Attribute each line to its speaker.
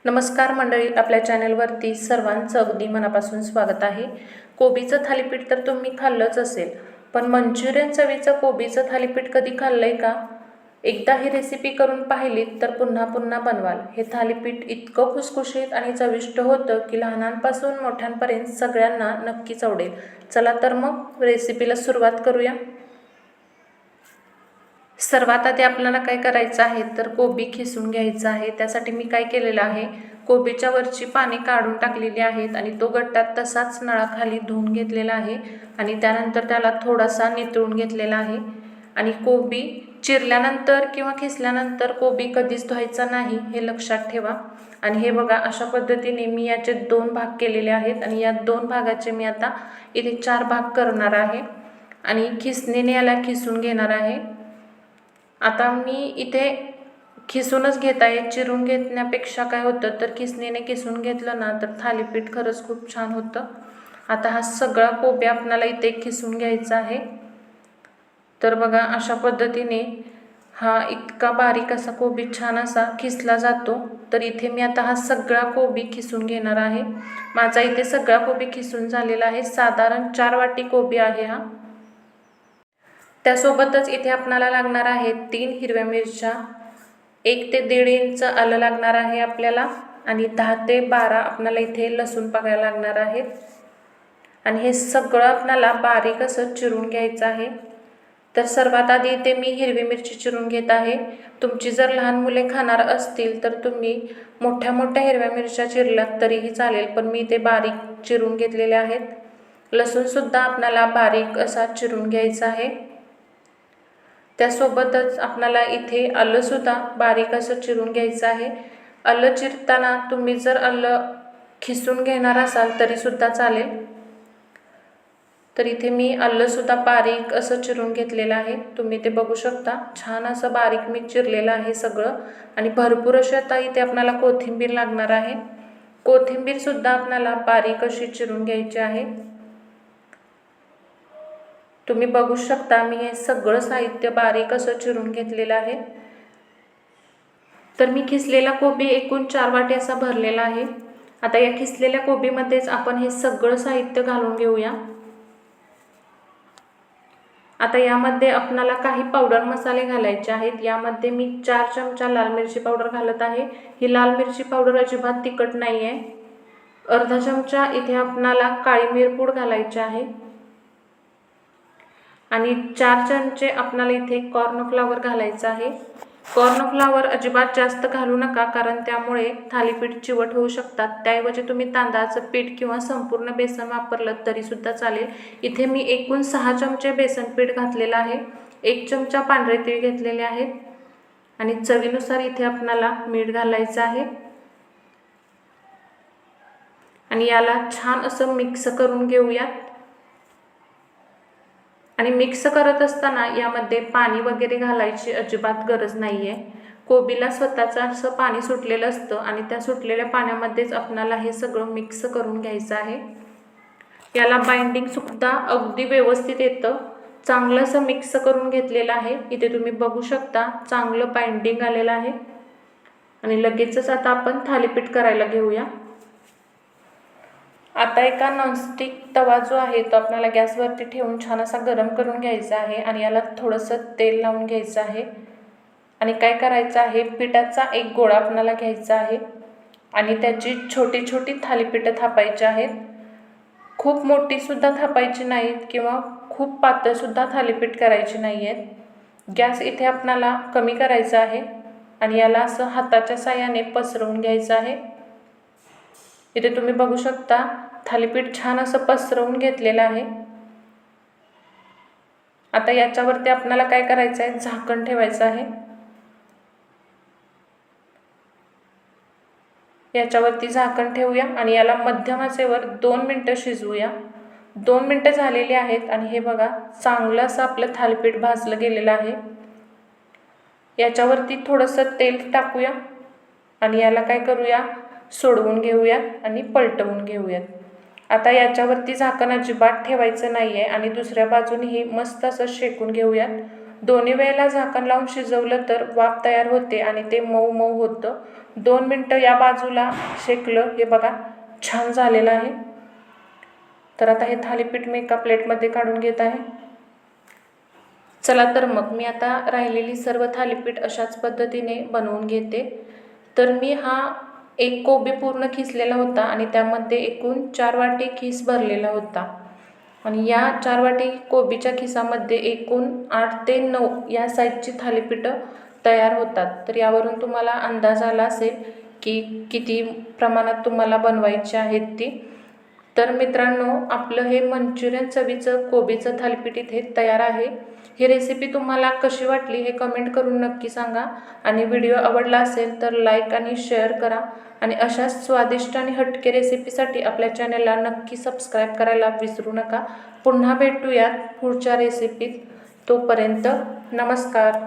Speaker 1: नमस्कार मंडळी, आपल्या चॅनलवरती सर्वांचं अगदी मनापासून स्वागत आहे. कोबीचं थालीपीठ तर तुम्ही खाल्लंच असेल, पण मंचुरियन चवीचं कोबीचं थालीपीठ कधी खाल्लंय का? एकदा ही रेसिपी करून पाहिलीत तर पुन्हा पुन्हा बनवाल. हे थालीपीठ इतकं खुसखुशीत आणि चविष्ट होतं की लहानांपासून मोठ्यांपर्यंत सगळ्यांना नक्कीच आवडेल. चला तर मग रेसिपीला सुरुवात करूया. सर्वात आधी आपल्याला काय करायचं आहे तर कोबी खिसून घ्यायचा आहे. त्यासाठी मी काय केलेलं आहे, कोबीच्या वरची पाने काढून टाकलेली आहेत आणि तो गट्टा तसाच नळाखाली धुवून घेतलेला आहे आणि त्यानंतर त्याला थोडासा नितळून घेतलेला आहे. आणि कोबी चिरल्यानंतर किंवा खिसल्यानंतर कोबी कधीच धुवायचा नाही, हे लक्षात ठेवा. आणि हे बघा, अशा पद्धतीने मी याचे 2 भाग केलेले आहेत आणि या 2 भागाचे मी आता इथे 4 भाग करणार आहे आणि खिसणीने याला खिसून घेणार आहे. आता मी इथे खिसूनच घेत आहे. चिरून घेण्यापेक्षा काय होतं तर खिसणीने खिसून घेतलं ना तर थालीपीठ खरंच खूप छान होतं. आता हा सगळा कोबी आपल्याला इथे खिसून घ्यायचा आहे. तर बघा, अशा पद्धतीने हा इतका बारीक असा कोबी छान असा खिसला जातो. तर इथे मी आता हा सगळा कोबी खिसून घेणार आहे. माझा इथे सगळा कोबी खिसून झालेला आहे. साधारण 4 वाटी कोबी आहे हा. त्यासोबतच इथे आपल्याला लागणार आहे 3 हिरव्या मिरच्या, 1 ते 1.5 इंच आलं लागणार आहे आपल्याला आणि 10 ते 12 आपल्याला इथे लसूण पाकळ्या लागणार आहेत. आणि हे सगळं आपल्याला बारीक असं चिरून घ्यायचं आहे. तर सर्वात आधी इथे मी हिरवी मिरची चिरून घेत आहे. तुमची जर लहान मुले खाणार असतील तर तुम्ही मोठ्या मोठ्या हिरव्या मिरच्या चिरल्यात तरीही चालेल, पण मी इथे बारीक चिरून घेतलेले आहेत. लसूणसुद्धा आपल्याला बारीक असा चिरून घ्यायचा आहे. त्यासोबतच आपल्याला इथे आलंसुद्धा बारीक असं चिरून घ्यायचं आहे. आलं चिरताना तुम्ही जर आलं खिसून घेणार असाल तरीसुद्धा चालेल. तर इथे मी आलंसुद्धा बारीक असं चिरून घेतलेलं आहे. तुम्ही ते बघू शकता, छान असं बारीक मी चिरलेलं आहे सगळं. आणि भरपूर अशी आता इथे आपल्याला कोथिंबीर लागणार आहे. कोथिंबीरसुद्धा आपल्याला बारीक अशी चिरून घ्यायची आहे. तुम्ही बघू शकता, मी हे सगळं साहित्य बारीक असं चिरून घेतलेलं आहे. तर मी खिसलेला कोबी एकूण 4 वाटी असा भरलेला आहे. आता या खिसलेल्या कोबीमध्येच आपण हे सगळं साहित्य घालून घेऊया. आता यामध्ये आपल्याला काही पावडर मसाले घालायचे आहेत. यामध्ये मी 4 चमचा लाल मिरची पावडर घालत आहे. ही लाल मिरची पावडर अजिबात तिखट नाही आहे. अर्धा चमचा इथे आपल्याला काळी मिरपूड घालायची आहे आणि 4 चमचे आपल्याला इथे कॉर्नफ्लॉवर घालायचं आहे. कॉर्नफ्लॉवर अजिबात जास्त घालू नका, कारण त्यामुळे थालीपीठ चिवट होऊ शकतात. त्याऐवजी तुम्ही तांदळाचं पीठ किंवा संपूर्ण बेसन वापरलं तरीसुद्धा चालेल. इथे मी एकूण 6 चमचे बेसन पीठ घातलेलं आहे. 1 चमचा पांढरे तीळ घेतलेले आहेत आणि चवीनुसार इथे आपल्याला मीठ घालायचं आहे. आणि याला छान असं मिक्स करून घेऊयात. आणि मिक्स करत असताना यामध्ये पाणी वगैरे घालायची अजिबात गरज नाही आहे. कोबीला स्वतःचं असं पाणी सुटलेलं असतं आणि त्या सुटलेल्या पाण्यामध्येच आपल्याला हे सगळं मिक्स करून घ्यायचं आहे. याला बाइंडिंगसुद्धा अगदी व्यवस्थित येतं. चांगलं असं मिक्स करून घेतलेलं आहे. इथे तुम्ही बघू शकता, चांगलं बाइंडिंग आलेलं आहे. आणि लगेचच आता आपण थालीपीठ करायला घेऊया. आता एका नॉनस्टिक तवा जो आहे तो आपल्याला गॅसवरती ठेवून छान असा गरम करून घ्यायचा आहे आणि याला थोडंसं तेल लावून घ्यायचं आहे. आणि काय करायचं आहे, पिठाचा एक गोळा आपल्याला घ्यायचा आहे आणि त्याची छोटी छोटी थालीपीठं थापायची आहेत. खूप मोठीसुद्धा थापायची नाहीत किंवा खूप पातळसुद्धा थालीपीठ करायची नाही आहेत. गॅस इथे आपल्याला कमी करायचा आहे आणि याला असं हाताच्या साहाय्याने पसरवून घ्यायचं आहे. इथे तुम्ही बघू शकता, थालीपीठ छान असं पसरवून घेतलेलं आहे. आता याच्यावरती आपल्याला काय करायचं आहे, झाकण ठेवायचं आहे. याच्यावरती झाकण ठेवूया आणि याला मध्यम आचेवर 2 मिनिटं शिजवूया. 2 मिनिटं झालेली आहेत आणि हे बघा, चांगलं असं आपलं थालीपीठ भाजलं गेलेलं आहे. याच्यावरती थोडंसं तेल टाकूया आणि याला काय करूया, सोडवून घेऊयात आणि पलटवून घेऊयात. आता याच्यावरती झाकण अजिबात ठेवायचं नाही आहे आणि दुसऱ्या बाजूनेही मस्त असं शेकून घेऊयात. दोन्ही वेळेला झाकण लावून शिजवलं तर वाफ तयार होते आणि ते मऊ मऊ होतं. 2 मिनटं या बाजूला शेकलं. हे बघा छान झालेलं आहे. तर आता हे थालीपीठ मी एका प्लेटमध्ये काढून घेत आहे. चला तर मग मी आता राहिलेली सर्व थालीपीठ अशाच पद्धतीने बनवून घेते. तर मी हा एक कोबी पूर्ण खिसलेला होता आणि त्यामध्ये एकूण 4 वाटी खीस भरलेला होता आणि या 4 वाटी कोबीच्या खिसामध्ये एकूण 8 ते 9 या साईजची थालीपीठं तयार होतात. तर यावरून तुम्हाला अंदाज आला असेल की किती प्रमाणात तुम्हाला बनवायची आहेत ती. तर मित्रांनो, आपलं हे मंचुरियन चवीचं कोबीचं थालीपीठ इथे तयार आहे. ही रेसिपी तुम्हाला कशी वाटली हे कमेंट करून नक्की सांगा आणि व्हिडिओ आवडला असेल तर लाईक आणि शेअर करा आणि अशाच स्वादिष्ट आणि हटके रेसिपीसाठी आपल्या चॅनलला नक्की सबस्क्राईब करायला विसरू नका. पुन्हा भेटूयात पुढच्या रेसिपीत. तोपर्यंत नमस्कार.